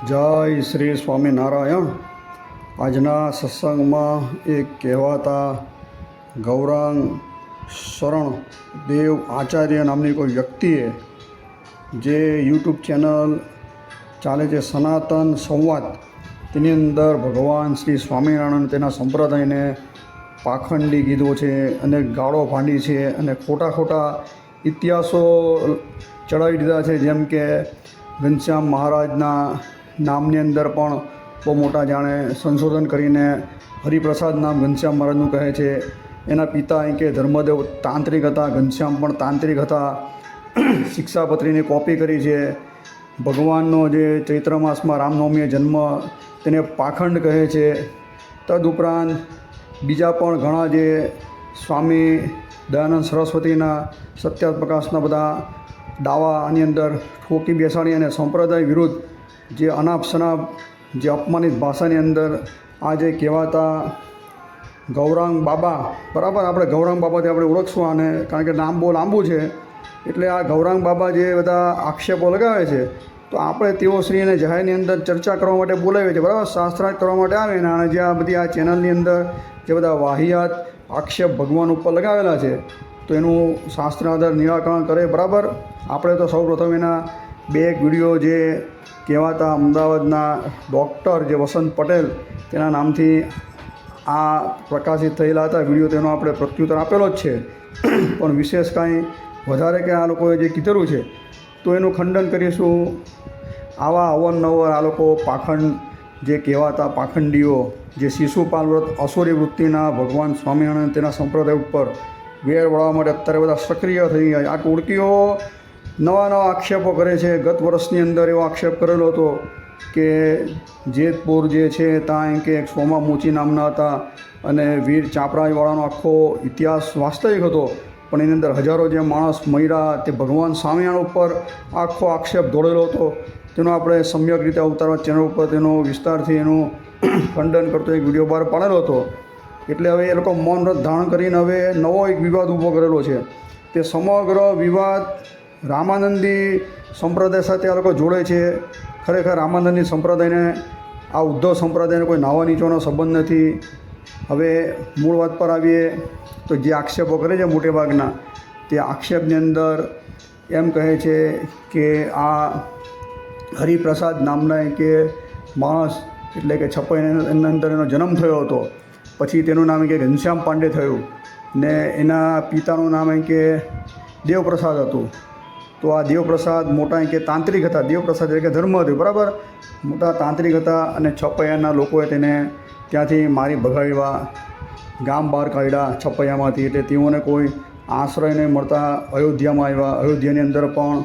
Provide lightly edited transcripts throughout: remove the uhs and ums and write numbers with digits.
જય શ્રી સ્વામિનારાયણ. આજના સત્સંગમાં એક કહેવાતા ગૌરાંગ શરણ દેવ આચાર્ય નામની કોઈ વ્યક્તિએ જે યુટ્યુબ ચેનલ ચાલે છે સનાતન સંવાદ, તેની અંદર ભગવાન શ્રી સ્વામિનારાયણ તેના સંપ્રદાયને પાખંડી કીધો છે અને ગાળો ભાંડી છે અને ખોટા ખોટા ઇતિહાસો ચડાવી દીધા છે. જેમ કે ઘનશ્યામ મહારાજના નામની અંદર પણ બહુ મોટા જાણે સંશોધન કરીને હરિપ્રસાદ નામ ઘનશ્યામ મહારાજનું કહે છે. એના પિતા અહીં કે ધર્મદેવ તાંત્રિક હતા, ઘનશ્યામ પણ તાંત્રિક હતા. શિક્ષાપત્રીની કોપી કરી છે. ભગવાનનો જે ચૈત્ર માસમાં રામનવમીએ જન્મ તેને પાખંડ કહે છે. તદુપરાંત બીજા પણ ઘણા જે સ્વામી દયાનંદ સરસ્વતીના સત્યાપ્રકાશના બધા દાવા આની અંદર ઠોકી બેસાડી અને સંપ્રદાય વિરુદ્ધ જે અનાપ શનાપ જે અપમાનિત ભાષાની અંદર આ જે કહેવાતા ગૌરાંગ બાબા, બરાબર, આપણે ગૌરાંગ બાબાથી આપણે ઓળખશું આને, કારણ કે નામ બહુ લાંબુ છે. એટલે આ ગૌરાંગ બાબા જે બધા આક્ષેપો લગાવે છે, તો આપણે તેઓ શ્રીને જાહેરની અંદર ચર્ચા કરવા માટે બોલાવીએ છીએ, બરાબર, શાસ્ત્રાર્થ કરવા માટે આવે ને. અને જે આ બધી આ ચેનલની અંદર જે બધા વાહિયાત આક્ષેપ ભગવાન ઉપર લગાવેલા છે, તો એનું શાસ્ત્ર આધાર નિરાકરણ કરે, બરાબર. આપણે તો સૌપ્રથમ એના બે એક વિડીયો જે કહેવાતા અમદાવાદના ડૉક્ટર જે વસંત પટેલ તેના નામથી આ પ્રકાશિત થયેલા હતા વિડીયો, તેનો આપણે પ્રત્યુત્તર આપેલો જ છે. પણ વિશેષ કાંઈ વધારે કે આ લોકોએ જે કીધેલું છે તો એનું ખંડન કરીશું. આવા અવનવર આ લોકો પાખંડ જે કહેવાતા પાખંડીઓ જે શિશુપાલ વ્રત અસુરી વૃત્તિના ભગવાન સ્વામિનારાયણ તેના સંપ્રદાય ઉપર વેર વળવા માટે અત્યારે બધા સક્રિય થઈ ગયા. આ ટોળકીઓ નવા નવા આક્ષેપો કરે છે. ગત વર્ષની અંદર એવો આક્ષેપ કરેલો હતો કે જેતપુર જે છે ત્યાં કે એક સોમા મોચી નામના હતા અને વીર ચાપરાજવાળાનો આખો ઇતિહાસ વાસ્તવિક હતો, પણ એની અંદર હજારો જે માણસ મર્યા તે ભગવાન સ્વામિનારાયણ ઉપર આખો આક્ષેપ દોડેલો હતો. તેનો આપણે સમ્યક રીતે અવતારવા ચેનલ ઉપર તેનો વિસ્તારથી એનું ખંડન કરતો એક વિડીયો બહાર પાડેલો હતો. એટલે હવે એ લોકો મૌન વ્રત ધારણ કરીને હવે નવો એક વિવાદ ઊભો કરેલો છે. તે સમગ્ર વિવાદ રામાનંદી સંપ્રદાય સાથે આ લોકો જોડે છે. ખરેખર રામાનંદી સંપ્રદાયને આ ઉદ્ધવ સંપ્રદાયને કોઈ નાવા નીચોનો સંબંધ નથી. હવે મૂળ વાત પર આવીએ તો જે આક્ષેપો કરે છે મોટે ભાગના, તે આક્ષેપની અંદર એમ કહે છે કે આ હરિપ્રસાદ નામના કે માણસ, એટલે કે 56 એના અંદર એનો જન્મ થયો હતો. પછી તેનું નામ કે ઘનશ્યામ પાંડે થયું ને એના પિતાનું નામ કે દેવપ્રસાદ હતું. તો આ દેવપ્રસાદ મોટા કે તાંત્રિક હતા. દેવપ્રસાદ એટલે કે ધર્મદેવ, બરાબર, મોટા તાંત્રિક હતા. અને 56ના લોકોએ તેને ત્યાંથી મારી ભગાડવા, ગામ બહાર કાઢ્યા 56માંથી. એટલે તેઓને કોઈ આશ્રય નહીં મળતા અયોધ્યામાં આવ્યા. અયોધ્યાની અંદર પણ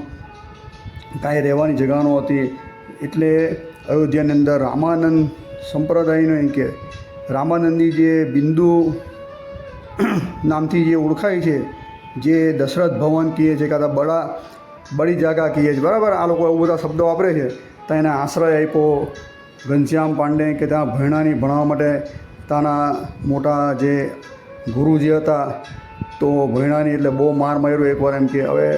કાંઈ રહેવાની જગ્યા નહોતી. એટલે અયોધ્યાની અંદર રામાનંદ સંપ્રદાયનો એમ કે રામાનંદી જે બિંદુ નામથી જે ઓળખાય છે, જે દશરથ ભવન કહે છે, કાં બડી જાગા કહે છે, બરાબર, આ લોકો એવું બધા શબ્દો વાપરે છે. ત્યાં એને આશ્રય આપ્યો ઘનશ્યામ પાંડે કે ત્યાં ભણવાની ભણવા માટે ત્યાંના મોટા જે ગુરુજી હતા તો ભણવાની એટલે બહુ માર માર્યો એકવાર. એમ કે હવે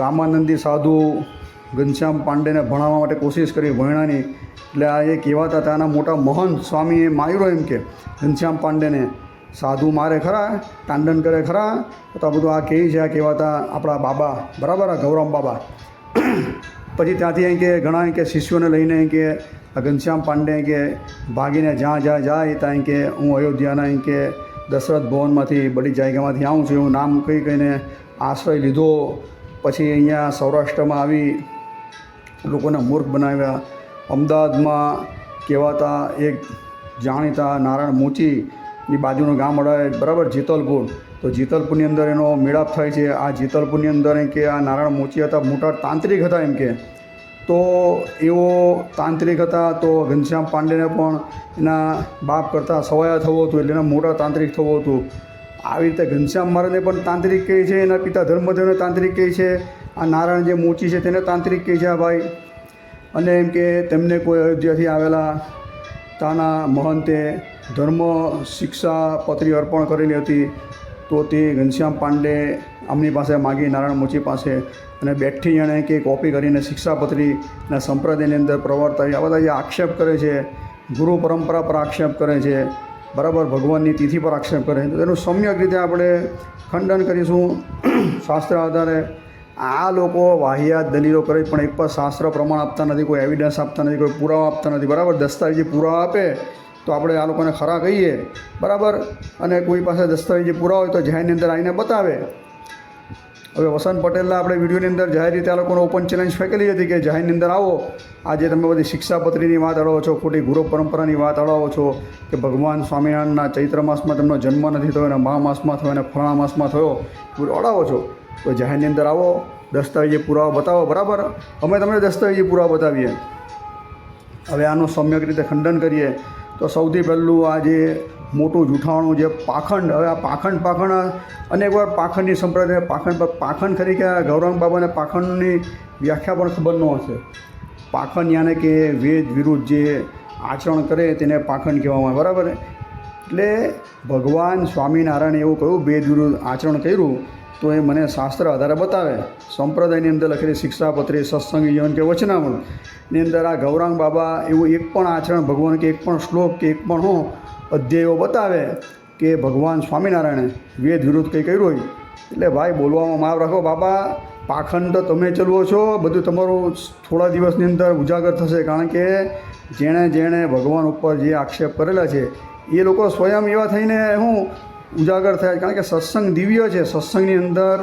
રામાનંદી સાધુ ઘનશ્યામ પાંડેને ભણાવવા માટે કોશિશ કરી ભણવાની, એટલે આ એ કહેવાતા ત્યાંના મોટા મહંત સ્વામીએ માર્યો એમ કે ઘનશ્યામ પાંડેને. સાધુ મારે ખરા, તાંડન કરે ખરા, તો આ બધું આ કહે છે આ કહેવાતા આપણા બાબા, બરાબર, આ ગૌરાંગ બાબા. પછી ત્યાંથી અહીં કે ઘણા કે શિષ્યોને લઈને અહીં કે ઘનશ્યામ પાંડે કે ભાગીને જ્યાં જાય ત્યાં કે હું અયોધ્યાના અહીં કે દશરથ ભવનમાંથી બડી જાયગામાંથી આવું છું એવું નામ કહીને આશ્રય લીધો. પછી અહીંયા સૌરાષ્ટ્રમાં આવી લોકોને મૂર્ખ બનાવ્યા. અમદાવાદમાં કહેવાતા એક જાણીતા નારાયણ મોચીની બાજુનું ગામ અડાય, બરાબર, જેતલપુર. તો જેતલપુરની અંદર એનો મેળાપ થાય છે. આ જેતલપુરની અંદર એમ કે આ નારાયણ મોચી હતા, મોટા તાંત્રિક હતા એમ કે. તો એવો તાંત્રિક હતા તો ઘનશ્યામ પાંડેને પણ એના બાપ કરતાં સવાયા થવું હતું, એટલે એના મોટા તાંત્રિક થવું હતું. આવી રીતે ઘનશ્યામ મહારાજને પણ તાંત્રિક કહે છે, એના પિતા ધર્મદેવને તાંત્રિક કહે છે, આ નારાયણ જે મોચી છે તેને તાંત્રિક કહે છે આ ભાઈ. અને એમ કે તેમને કોઈ અયોધ્યાથી આવેલા ત્યાંના મહંતે ધર્મ શિક્ષા પત્રી અર્પણ કરેલી હતી. તો તે ઘનશ્યામ પાંડે આમની પાસે માગી, નારાયણ મોચી પાસે. અને બેઠી જાણે કે કોપી કરીને શિક્ષાપત્રીના સંપ્રદાયની અંદર પ્રવર્તાવી આ બધા જે આક્ષેપ કરે છે, ગુરુ પરંપરા પર આક્ષેપ કરે છે, બરાબર, ભગવાનની તિથિ પર આક્ષેપ કરે છે, તો એનું સમ્યક રીતે આપણે ખંડન કરીશું શાસ્ત્ર આધારે. આ લોકો વાહિયાત દલીલો કરે પણ એક પણ શાસ્ત્ર પ્રમાણ આપતા નથી, કોઈ એવિડન્સ આપતા નથી, કોઈ પુરાવા આપતા નથી, બરાબર. દસ્તાવેજી પુરાવા આપે તો આપણે આ લોકોને ખરા કહીએ, બરાબર, અને કોઈ પાસે દસ્તાવેજી પુરાવા હોય તો જાહેરની અંદર આવીને બતાવે. હવે વસંત પટેલના આપણે વિડીયોની અંદર જાહેર રીતે આ લોકોને ઓપન ચેલેન્જ ફેંકેલી હતી કે જાહેરની અંદર આવો, આજે તમે બધી શિક્ષાપત્રીની વાત અડાવો છો, ખોટી ગુરુ પરંપરાની વાત અડાવો છો કે ભગવાન સ્વામિનારાયણના ચૈત્ર માસમાં તેમનો જન્મ નથી થયો અને મહા માસમાં થયો અને ફળા માસમાં થયો, અડાવો છો, તો જાહેરની અંદર આવો, દસ્તાવેજી પુરાવા બતાવો, બરાબર. અમે તમને દસ્તાવેજી પુરાવા બતાવીએ. હવે આનું સમ્યક રીતે ખંડન કરીએ તો સૌથી પહેલું આ જે મોટું જૂઠાણું જે પાખંડ, હવે આ પાખંડ અનેકવાર પાખંડની સંપ્રદાય પાખંડ ખરી કે ગૌરાંગ બાબાને પાખંડની વ્યાખ્યા પણ ખબર ન હશે. પાખંડ યાને કે વેદ વિરુદ્ધ જે આચરણ કરે તેને પાખંડ કહેવામાં આવે, બરાબર. એટલે ભગવાન સ્વામિનારાયણે એવું કહ્યું વેદ વિરુદ્ધ આચરણ કર્યું તો એ મને શાસ્ત્ર આધારે બતાવે. સંપ્રદાયની અંદર લખેલી શિક્ષાપત્રી, સત્સંગી જીવન કે વચનામૃતની અંદર આ ગૌરાંગ બાબા એવું એક પણ આચરણ ભગવાન કે એક પણ શ્લોક કે એક પણ અધ્યાયો બતાવે કે ભગવાન સ્વામિનારાયણે વેદ વિરુદ્ધ કંઈ કર્યું હોય. એટલે ભાઈ બોલવામાં માફ રાખો બાબા, પાખંડ તો તમે ચલવો છો, બધું તમારું થોડા દિવસની અંદર ઉજાગર થશે. કારણ કે જેણે ભગવાન ઉપર જે આક્ષેપ કરેલા છે એ લોકો સ્વયં એવા થઈને ઉજાગર થાય. કારણ કે સત્સંગ દિવ્ય છે, સત્સંગની અંદર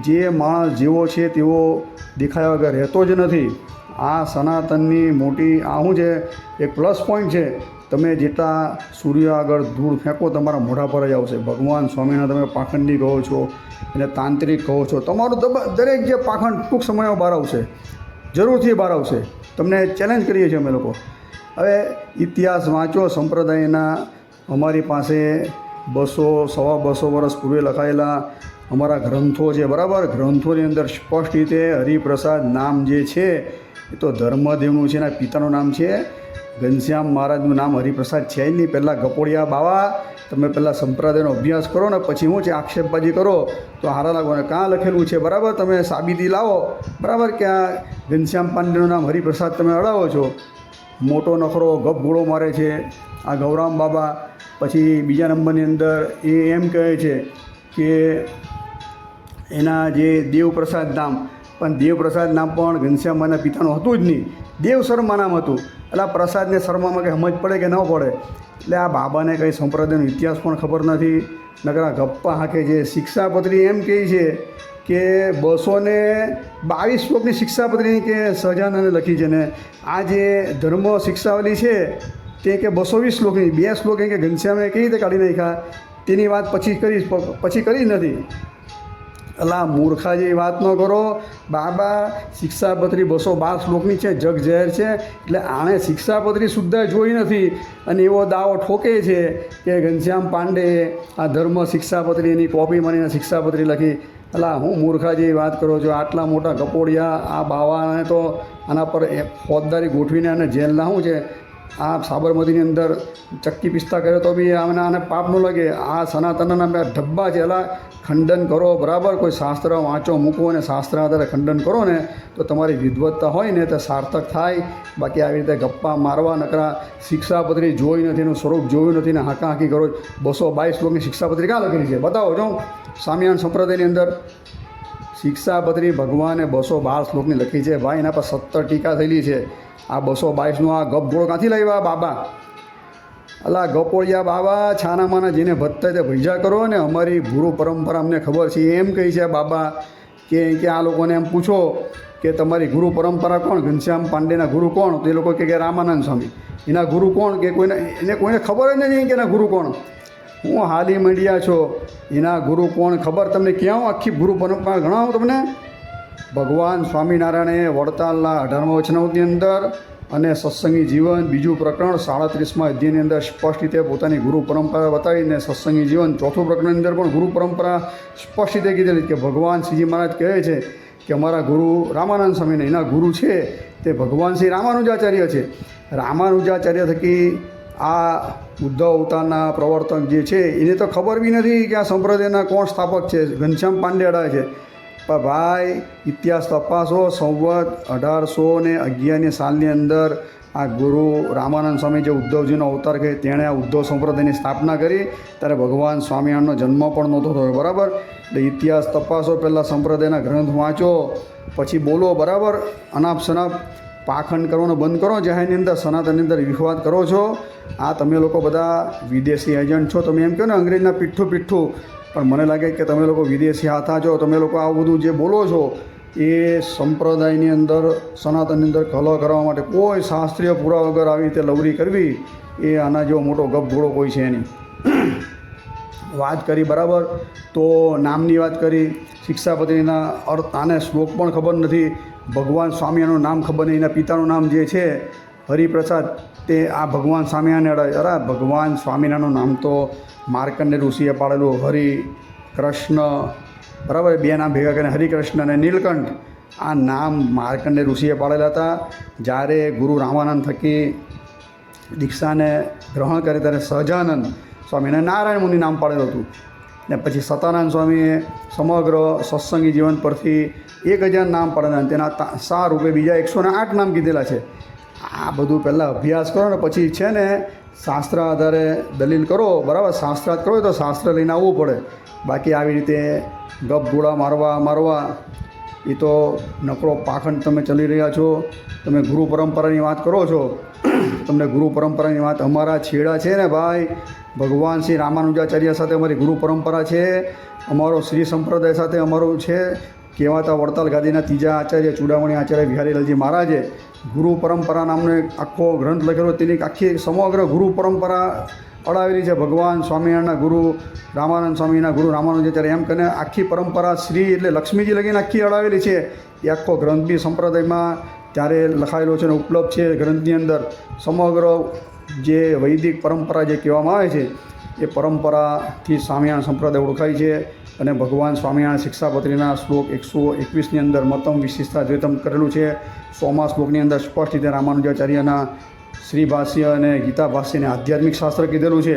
જે માણસ જેવો છે તેવો દેખાયા વગર રહેતો જ નથી. આ સનાતનની મોટી શું છે, એક પ્લસ પોઈન્ટ છે. તમે જેટલા સૂર્ય આગળ ધૂળ ફેંકો તમારા મોઢા પર જ આવશે. ભગવાન સ્વામિનારાયણ તમે પાખંડી કહો છો એને તાંત્રિક કહો છો, તમારું દરેક જે પાખંડ ટૂંક સમયમાં બહાર આવશે, જરૂરથી બહાર આવશે. તમને ચેલેન્જ કરીએ છીએ અમે લોકો. હવે ઇતિહાસ વાંચો સંપ્રદાયના. અમારી પાસે 200-250 વર્ષ પૂર્વે લખાયેલા અમારા ગ્રંથો છે, બરાબર. ગ્રંથોની અંદર સ્પષ્ટ રીતે હરિપ્રસાદ નામ જે છે એ તો ધર્મદેવનું છે, એના પિતાનું નામ છે ઘનશ્યામ મહારાજનું નામ હરિપ્રસાદ છે જ નહીં. પહેલાં ગપોડિયા બાવા, તમે પહેલાં સંપ્રદાયનો અભ્યાસ કરો ને પછી શું છે આક્ષેપબાજી કરો તો હારા લાગો. ને કાં લખેલું છે, બરાબર, તમે સાબિતી લાવો, બરાબર, કે આ ઘનશ્યામ પાંડેનું નામ હરિપ્રસાદ તમે અડાવો છો. મોટો નખરો ગપગોળો મારે છે આ ગૌરામ બાબા. પછી બીજા નંબરની અંદર એ એમ કહે છે કે એના જે દેવપ્રસાદ નામ, પણ દેવપ્રસાદ નામ પણ ઘનશ્યામના પિતાનું હતું જ નહીં, દેવ શર્મા નામ હતું. એટલે આ પ્રસાદને શર્મામાં કંઈ સમજ પડે કે ન પડે. એટલે આ બાબાને કંઈ સંપ્રદાયનો ઇતિહાસ પણ ખબર નથી, નકરા ગપ્પા હાંકે છે. શિક્ષાપત્રી એમ કહે છે કે 222 શ્લોકની શિક્ષાપત્રી કે સહજાનંદે લખી છે ને આ જે ધર્મ શિક્ષાવલી છે તે કે 220 શ્લોકની 2 શ્લોક કે ઘનશ્યામે કેવી રીતે કાઢી નાખ્યા તેની વાત પછી કરી નથી. અલા મૂર્ખા જેવી વાત ન કરો બાબા. શિક્ષાપત્રી 212 શ્લોકની છે, જગ જાહેર છે. એટલે આણે શિક્ષાપત્રી સુદ્ધા જોઈ નથી અને એવો દાવો ઠોકે છે કે ઘનશ્યામ પાંડે આ ધર્મ શિક્ષાપત્રીની કોપી મારીને શિક્ષાપત્રી લખી. અલા હું મૂર્ખા જેવી વાત કરો છો. આટલા મોટા કપોડિયા આ બાવાને તો આના પર ફોજદારી ગોઠવીને અને જેલના શું છે આ સાબરમતીની અંદર ચક્કી પિસ્તા કરે તો બી આને પાપ ન લાગે. આ સનાતનના બે ઢબ્બા છે. એલા ખંડન કરો, બરાબર. કોઈ શાસ્ત્ર વાંચો મૂકો અને શાસ્ત્ર આધારે ખંડન કરો ને તો તમારી વિદ્વત્તા હોય ને તો સાર્થક થાય. બાકી આવી રીતે ગપ્પા મારવા નકરા શિક્ષાપત્રી જોઈ નથી, એનું સ્વરૂપ જોયું નથી ને હાંકા હાંકી કરો. 222 શ્લોકની શિક્ષાપત્રી ક્યાં લખેલી છે બતાવો જો. સ્વામિનારાયણ સંપ્રદાયની અંદર શિક્ષાપત્રી ભગવાને 212 શ્લોકની લખી છે ભાઈ. એના પર 70 ટીકા થયેલી છે. આ 222નું આ ગપગોળ ક્યાંથી લાવ્યા બાબા? અલા ગપોળિયા બાબા, છાનામાના જેને ભત્તા તે ભૈજા કરો ને. અમારી ગુરુ પરંપરા અમને ખબર છે એમ કહી છે બાબા કે આ લોકોને એમ પૂછો કે તમારી ગુરુ પરંપરા કોણ? ઘનશ્યામ પાંડેના ગુરુ કોણ? તો એ લોકો કે રામાનંદ સ્વામી. એના ગુરુ કોણ? કે કોઈને ખબર જ નથી કે એના ગુરુ કોણ. હું હાલી મંડ્યા છો, એના ગુરુ કોણ ખબર તમને? ક્યાં આખી ગુરુ પરંપરા ગણાવું તમને. ભગવાન સ્વામિનારાયણે વડતાલના 18મા વચનામૃતની અંદર અને સત્સંગી જીવન બીજું પ્રકરણ 37મા અધ્યાયની અંદર સ્પષ્ટ રીતે પોતાની ગુરુ પરંપરા બતાવીને સત્સંગી જીવન ચોથું પ્રકરણની અંદર પણ ગુરુ પરંપરા સ્પષ્ટ રીતે કીધેલી કે ભગવાન શ્રીજી મહારાજ કહે છે કે અમારા ગુરુ રામાનંદ સ્વામીને એના ગુરુ છે તે ભગવાન શ્રી રામાનુજાચાર્ય છે. રામાનુજાચાર્ય થકી આ ઉદ્ધવ અવતારના પ્રવર્તક જે છે એને તો ખબર બી નથી કે આ સંપ્રદાયના કોણ સ્થાપક છે. ઘનશ્યામ પાંડે અડાય છે. પણ ભાઈ ઇતિહાસ તપાસો, સંવત 1811ની સાલની અંદર આ ગુરુ રામાનંદ સ્વામી જે ઉદ્ધવજીનો અવતાર કહે તેણે આ ઉદ્ધવ સંપ્રદાયની સ્થાપના કરી, ત્યારે ભગવાન સ્વામિનારાયણનો જન્મ પણ નહોતો થયો, બરાબર. એટલે ઇતિહાસ તપાસો, પહેલાં સંપ્રદાયના ગ્રંથ વાંચો, પછી બોલો, બરાબર. અનાપ શનાપ પાખંડ કરવાનો બંધ કરો. જાહેરની અંદર સનાતનની અંદર વિવાદ કરો છો. આ તમે લોકો બધા વિદેશી એજન્ટ છો. તમે એમ કહો ને અંગ્રેજના પીઠું, પણ મને લાગે કે તમે લોકો વિદેશી હાથા છો. તમે લોકો આવું બધું જે બોલો છો એ સંપ્રદાયની અંદર, સનાતનની અંદર કલહ કરવા માટે કોઈ શાસ્ત્રીય પુરાવા વગર આવી રીતે લવરી કરવી એ આના જેવો મોટો ગપઘોડો કોઈ છે નહીં. વાત કરી, બરાબર. તો નામની વાત કરી, શિક્ષાપત્રીના અર્થ, આને શ્લોક પણ ખબર નથી, ભગવાન સ્વામિનારાયણનું નામ ખબર નહીં, એના પિતાનું નામ જે છે હરિપ્રસાદ, તે આ ભગવાન સ્વામિનારાયણ. અરે ભગવાન સ્વામિનારાયણનું નામ તો માર્કંડેય ઋષિએ પાડેલું, હરિ કૃષ્ણ, બરાબર. બે નામ ભેગા કરીને હરિકૃષ્ણ અને નીલકંઠ, આ નામ માર્કંડેય ઋષિએ પાડેલા હતા. જ્યારે ગુરુ રામાનંદ થકી દીક્ષાને ગ્રહણ કરે ત્યારે સહજાનંદ સ્વામીને નારાયણ મુનિ નામ પાડેલું હતું. ને પછી સતાનંદ સ્વામીએ સમગ્ર સત્સંગી જીવન પરથી 1000 નામ પાડેલા, તેના સા રૂપે બીજા 108 નામ કીધેલા છે. આ બધું પહેલાં અભ્યાસ કરો ને પછી છે ને શાસ્ત્ર આધારે દલીલ કરો, બરાબર. શાસ્ત્રાર્થ કરો તો શાસ્ત્ર લઈને આવવું પડે. બાકી આવી રીતે ગપગોળા મારવા એ તો નકરો પાખંડ તમે ચલી રહ્યા છો. તમે ગુરુ પરંપરાની વાત કરો છો, તમને ગુરુ પરંપરાની વાત, અમારા છેડા છે ને ભાઈ, ભગવાન શ્રી રામાનુજાચાર્ય સાથે અમારી ગુરુ પરંપરા છે. અમારો શ્રી સંપ્રદાય સાથે અમારું છે. કહેવાતા વડતાલ ગાદીના ત્રીજા આચાર્ય ચૂડામણી આચાર્ય બિહારીલાલજી મહારાજે ગુરુ પરંપરા નામનો એક આખો ગ્રંથ લખેલો. તેની આખી સમગ્ર ગુરુ પરંપરા અડાવેલી છે. ભગવાન સ્વામિનારાયણના ગુરુ રામાનંદ સ્વામીના ગુરુ રામાનુજાચાર્ય એમ કરીને આખી પરંપરા શ્રી એટલે લક્ષ્મીજી લગીને આખી અડાવેલી છે. એ આખો ગ્રંથ બી સંપ્રદાયમાં ત્યારે લખાયેલો છે અને ઉપલબ્ધ છે. ગ્રંથની અંદર સમગ્ર જે વૈદિક પરંપરા જે કહેવામાં આવે છે એ પરંપરાથી સ્વામિનારાયણ સંપ્રદાય ઓળખાય છે. અને ભગવાન સ્વામિનારાયણ શિક્ષાપત્રીના શ્લોક 121ની અંદર મતમ વિશિષ્ટા દ્વૈતમ કરેલું છે. 100મા શ્લોકની અંદર સ્પષ્ટ રીતે રામાનુજાચાર્યના શ્રી ભાષ્ય અને ગીતા ભાષ્યને આધ્યાત્મિક શાસ્ત્ર કીધેલું છે.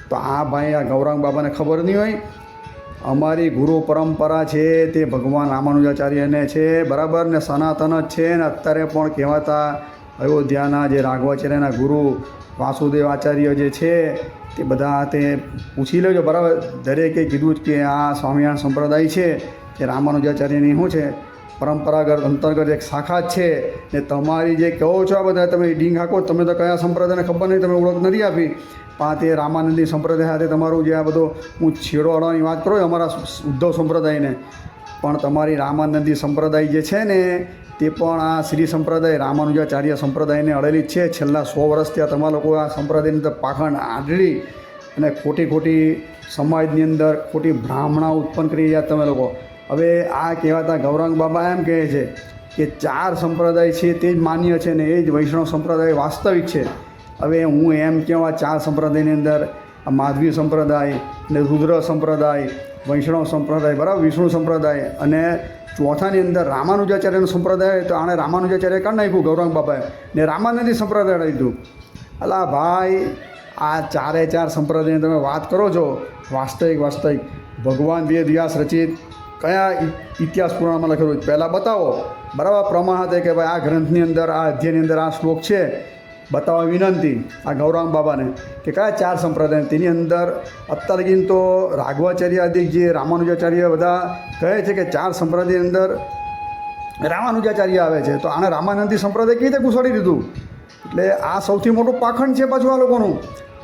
તો આ ભાઈ આ ગૌરાંગ બાબાને ખબર નહીં હોય. અમારી ગુરુ પરંપરા છે તે ભગવાન રામાનુજાચાર્યને છે, બરાબર. ને સનાતન જ છે. ને અત્યારે પણ કહેવાતા અયોધ્યાના જે રાઘવાચાર્યના ગુરુ વાસુદેવ આચાર્ય જે છે તે બધા તે પૂછી લેજો, બરાબર. દરેકે કીધું જ કે આ સ્વામિનારાયણ સંપ્રદાય છે એ રામાનુજાચાર્યની શું છે પરંપરાગત અંતર્ગત એક શાખા જ છે. ને તમારી જે કહો છો આ બધા તમે ડીંગ હાકો, તમે તો કયા સંપ્રદાયને ખબર નહીં, તમે ઓળખ નથી આપી. પણ તે રામાનંદી સંપ્રદાય સાથે તમારું જે આ બધો હું છેડો અડવાની વાત કરું અમારા ઉદ્ધવ સંપ્રદાયને, પણ તમારી રામાનંદી સંપ્રદાય જે છે ને તે પણ આ શ્રી સંપ્રદાય રામાનુજાચાર્ય સંપ્રદાયને અડેલી જ છે. છેલ્લા 100 વર્ષથી આ તમારા લોકો આ સંપ્રદાયની અંદર પાખંડ આંધળી અને ખોટી સમાજની અંદર ખોટી બ્રાહ્મણા ઉત્પન્ન કરી રહ્યા તમે લોકો. હવે આ કહેવાતા ગૌરાંગ બાબા એમ કહે છે કે 4 સંપ્રદાય છે તે જ માન્ય છે ને એ જ વૈષ્ણવ સંપ્રદાય વાસ્તવિક છે. હવે હું એમ કહું આ 4 સંપ્રદાયની અંદર આ માધવી સંપ્રદાય ને રુદ્ર સંપ્રદાય, વૈષ્ણવ સંપ્રદાય, બરાબર, વિષ્ણુ સંપ્રદાય, અને ચોથાની અંદર રામાનુજાચાર્યનો સંપ્રદાય. તો આણે રામાનુજાચાર્ય કાઢી નાખ્યું ગૌરાંગ બાબાએ ને રામાનંદી સંપ્રદાય અડાવી દીધું. અલા ભાઈ, આ 4 સંપ્રદાયની તમે વાત કરો છો, વાસ્તવિક ભગવાન વેદ વ્યાસ રચિત કયા ઇતિહાસ પુરાણમાં લખેલું પહેલાં બતાવો, બરાબર. પ્રમાણ હતા કે ભાઈ આ ગ્રંથની અંદર આ અધ્યાયની અંદર આ શ્લોક છે, બતાવવા વિનંતી આ ગૌરાંગ બાબાને કે કયા 4 સંપ્રદાય. તેની અંદર અત્યાર લગીન તો રાઘવાચાર્ય આદિ જે રામાનુજાચાર્ય બધા કહે છે કે 4 સંપ્રદાયની અંદર રામાનુજાચાર્ય આવે છે. તો આને રામાનંદી સંપ્રદાય કેવી રીતે ઘૂસાડી દીધું? એટલે આ સૌથી મોટું પાખંડ છે. પાછું આ લોકોનું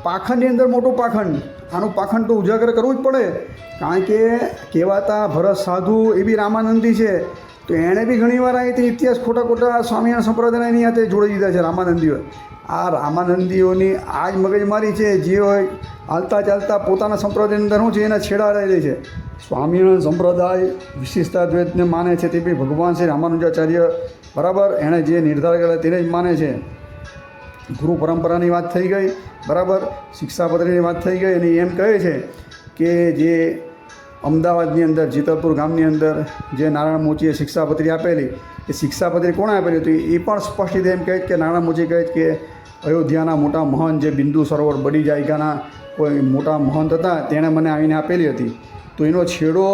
પાખંડની અંદર મોટું પાખંડ. આનું પાખંડ તો ઉજાગર કરવું જ પડે, કારણ કે કહેવાતા ભરત સાધુ એ બી રામાનંદી છે. તો એણે બી ઘણીવાર આ રીતે ઇતિહાસ ખોટા સ્વામિનારાયણ સંપ્રદાયના એની હાથે જોડી દીધા છે રામાનંદીઓ. આ રામાનંદીઓની આ જ મગજમારી છે. જે હોય હાલતા ચાલતા પોતાના સંપ્રદાયની અંદર શું છે એના છેડા રહી છે. સ્વામિનારાયણ સંપ્રદાય વિશિષ્ટાદ્વૈતને માને છે, તે બી ભગવાન શ્રી રામાનુજાચાર્ય, બરાબર, એણે જે નિર્ધાર કર્યા તેને જ માને છે. ગુરુ પરંપરાની વાત થઈ ગઈ, બરાબર. શિક્ષાપત્રીની વાત થઈ ગઈ. અને એમ કહે છે કે જે અમદાવાદની અંદર જીતરપુર ગામની અંદર જે નારાયણ મોચીએ શિક્ષાપત્રી આપેલી, એ શિક્ષાપત્રી કોણે આપેલી હતી એ પણ સ્પષ્ટ રીતે એમ કહે કે નારાયણ મોચી કહે કે અયોધ્યાના મોટા મહંત જે બિંદુ સરોવર બડી જાયગાના કોઈ મોટા મહંત હતા તેણે મને આવીને આપેલી હતી. તો એનો છેડો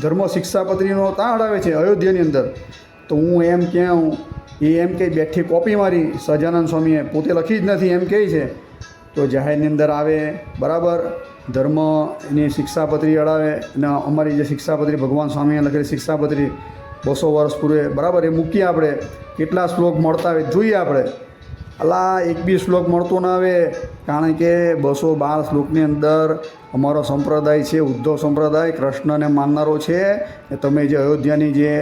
ધર્મ શિક્ષાપત્રીનો ત્યાં અડાવે છે અયોધ્યાની અંદર. તો હું એમ કહું એ એમ કે બેઠી કોપી મારી સહજાનંદ સ્વામીએ પોતે લખી જ નથી એમ કહે છે. તો જાહેરની અંદર આવે બરાબર ધર્મ એની શિક્ષાપત્રી અડાવે અને અમારી જે શિક્ષાપત્રી ભગવાન સ્વામીએ લખેલી શિક્ષાપત્રી 200 વર્ષ પૂર્વે બરાબર એ મૂકીએ આપણે. કેટલા શ્લોક મળતા આવે જોઈએ આપણે. અલા એક બી શ્લોક મળતો ના આવે, કારણ કે 212 શ્લોકની અંદર અમારો સંપ્રદાય છે ઉદ્ધવ સંપ્રદાય કૃષ્ણને માનનારો છે. તમે જે અયોધ્યાની જે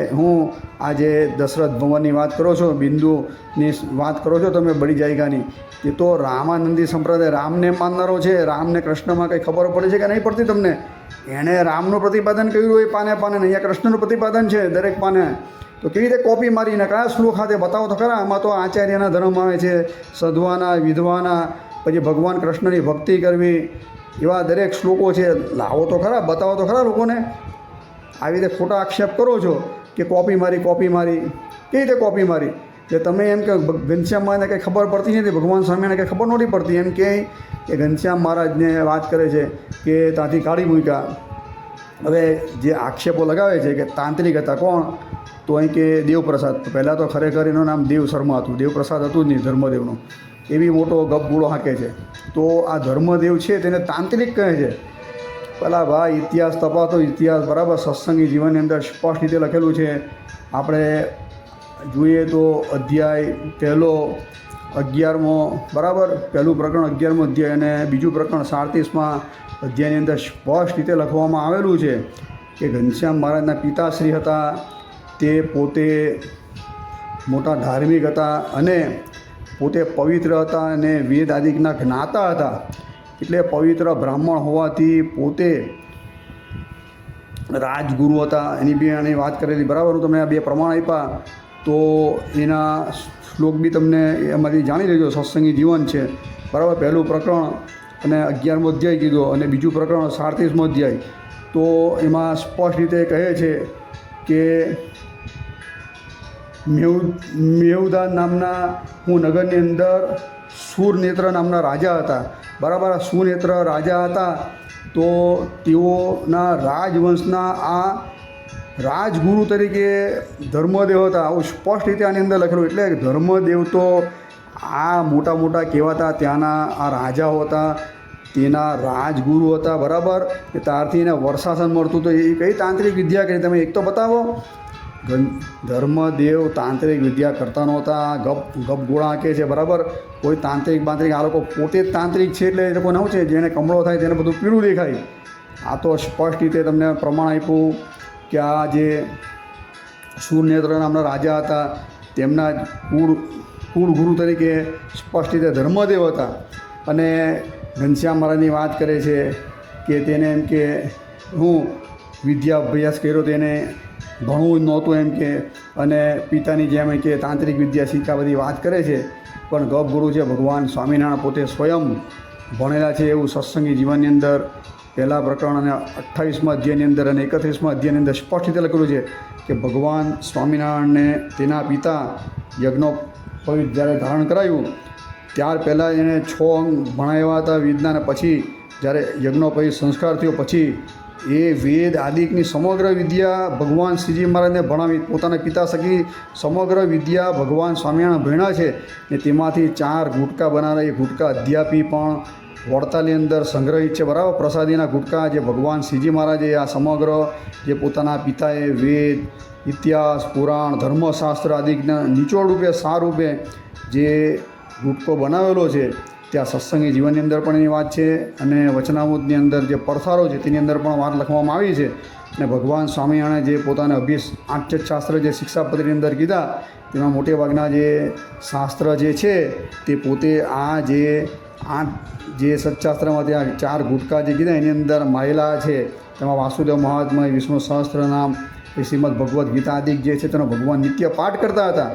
આ જે દશરથ ભવનની વાત કરો છો, બિંદુની વાત કરો છો તમે બડી જાયગાની, એ તો રામાનંદી સંપ્રદાય રામને માનનારો છે. રામને કૃષ્ણમાં કંઈ ખબર પડે છે કે નહીં પડતી તમને? એણે રામનું પ્રતિપાદન કર્યું હોય પાને પાને, અહીંયા કૃષ્ણનું પ્રતિપાદન છે દરેક પાને. તો કેવી રીતે કોપી મારીને કયા શ્લોક ખાતે બતાવો તો ખરા. આમાં તો આચાર્યના ધર્મ આવે છે, સધવાના વિધવાના, પછી ભગવાન કૃષ્ણની ભક્તિ કરવી, એવા દરેક શ્લોકો છે. લાવો તો ખરા, બતાવો તો ખરા લોકોને. આવી રીતે ખોટા આક્ષેપ કરો છો કે કોપી મારી. કેવી રીતે કોપી મારી? કે તમે એમ કે ઘનશ્યામમાંને કંઈ ખબર પડતી નથી, ભગવાન સ્વામીને કંઈ ખબર નહોતી પડતી એમ કે ઘનશ્યામ મહારાજને વાત કરે છે કે ત્યાંથી કાઢી મૂક્યા. હવે જે આક્ષેપો લગાવે છે કે તાંત્રિક હતા, કોણ? તો અહીં કે દેવપ્રસાદ. પહેલાં તો ખરેખર એનું નામ દેવ શર્મા હતું, દેવપ્રસાદ હતું જ નહીં ધર્મદેવનું. એવી મોટો ગપગુળો હાંકે છે. તો આ ધર્મદેવ છે તેને તાંત્રિક કહે છે. પહેલાં ભાઈ ઇતિહાસ તપાસો, ઇતિહાસ બરાબર સત્સંગી જીવનની અંદર સ્પષ્ટ રીતે લખેલું છે. આપણે જોઈએ તો અધ્યાય પહેલો 11મો બરાબર, પહેલું પ્રકરણ 11મો અધ્યાય અને બીજું પ્રકરણ 37મા અધ્યાયની અંદર સ્પષ્ટ રીતે લખવામાં આવેલું છે કે ઘનશ્યામ મહારાજના પિતાશ્રી હતા તે પોતે મોટા ધાર્મિક હતા અને પોતે પવિત્ર હતા અને વેદ આદિકના જ્ઞાતા હતા. એટલે પવિત્ર બ્રાહ્મણ હોવાથી પોતે રાજગુરુ હતા. એની બી એની વાત કરેલી બરાબર. હું તમને આ 2 પ્રમાણ આપ્યા તો એના શ્લોક બી તમને એમાંથી જાણી લેજો. સત્સંગી જીવન છે બરાબર, પહેલું પ્રકરણ અને 11મો અધ્યાય કીધો અને બીજું પ્રકરણ 37મો અધ્યાય. તો એમાં સ્પષ્ટ રીતે કહે છે કે મેહુદા નામના નગરની અંદર સૂરનેત્ર નામના રાજા હતા બરાબર. આ સુનેત્ર રાજા હતા તો તેઓના રાજવંશના આ રાજગુરુ તરીકે ધર્મદેવ હતા. આવું સ્પષ્ટ રીતે આની અંદર લખેલું. એટલે ધર્મદેવ તો આ મોટા મોટા કહેવાતા ત્યાંના આ રાજાઓ હતા, તેના રાજગુરુ હતા બરાબર. ત્યારથી એને વર્ષાસન મળતું. તો એ કઈ તાંત્રિક વિદ્યા કરી? તમે એક તો બતાવો. ધર્મદેવ તાંત્રિક વિદ્યા કરતા નહોતા. ગપગોળા કે છે બરાબર. કોઈ તાંત્રિક આ લોકો પોતે જ તાંત્રિક છે. એટલે એ લોકો શું છે, જેને કમળો થાય તેને બધું પીળું દેખાય. આ તો સ્પષ્ટ રીતે તમને પ્રમાણ આપ્યું કે આ જે સુરનેત્ર નામના રાજા હતા તેમના કુળ ગુરુ તરીકે સ્પષ્ટ રીતે ધર્મદેવ હતા. અને ઘનશ્યામ મહારાજની વાત કરે છે કે તેને એમ કે વિદ્યા અભ્યાસ કર્યો, તેને ભણવું જ નહોતું એમ કે, અને પિતાની જેમ કે તાંત્રિક વિદ્યા શીખા બધી વાત કરે છે. પણ ગપગુરુ છે ભગવાન સ્વામિનારાયણ પોતે સ્વયં ભણેલા છે. એવું સત્સંગી જીવનની અંદર પહેલાં પ્રકરણ અને 28મા અધ્યાયની અંદર અને 31મા અધ્યાયની અંદર સ્પષ્ટ રીતે લખેલું છે કે ભગવાન સ્વામિનારાયણને તેના પિતા યજ્ઞોપવિત જ્યારે ધારણ કરાયું ત્યાર પહેલાં એને 6 અંગ ભણાવ્યા હતા વિદ્યાના. પછી જ્યારે યજ્ઞોપવિત સંસ્કાર થયો પછી એ વેદ આદિકની સમગ્ર વિદ્યા ભગવાન શ્રીજી મહારાજને ભણાવી. પોતાના પિતા સખી સમગ્ર વિદ્યા ભગવાન સ્વામિનારાયણ ભણ્યા છે ને તેમાંથી 4 ગુટકા બનાવેલા. એ ગુટકા અધ્યાપી પણ વડતાલની અંદર સંગ્રહિત છે બરાબર. પ્રસાદીના ગુટકા જે ભગવાન શ્રીજી મહારાજે આ સમગ્ર જે પોતાના પિતાએ વેદ ઇતિહાસ પુરાણ ધર્મશાસ્ત્ર આદિના નિચોડ રૂપે સારરૂપે જે ગુટકો બનાવેલો છે ત્યાં સત્સંગી જીવનની અંદર પણ એની વાત છે. અને વચનામૃતની અંદર જે પડસારો છે તેની અંદર પણ વાત લખવામાં આવી છે. અને ભગવાન સ્વામિનારાયણે જે પોતાના 8 શાસ્ત્ર જે શિક્ષાપત્રીની અંદર કીધા તેમાં મોટે ભાગના જે શાસ્ત્ર જે છે તે પોતે આ જે સત્શાસ્ત્રમાંથી આ 4 ગુટકા જે કીધા એની અંદર માયેલા છે. તેમાં વાસુદેવ મહાત્મા, વિષ્ણુ સહસ્ત્ર નામ, શ્રીમદ ભગવદ્ ગીતા આદિ જે છે તેનો ભગવાન નિત્ય પાઠ કરતા હતા.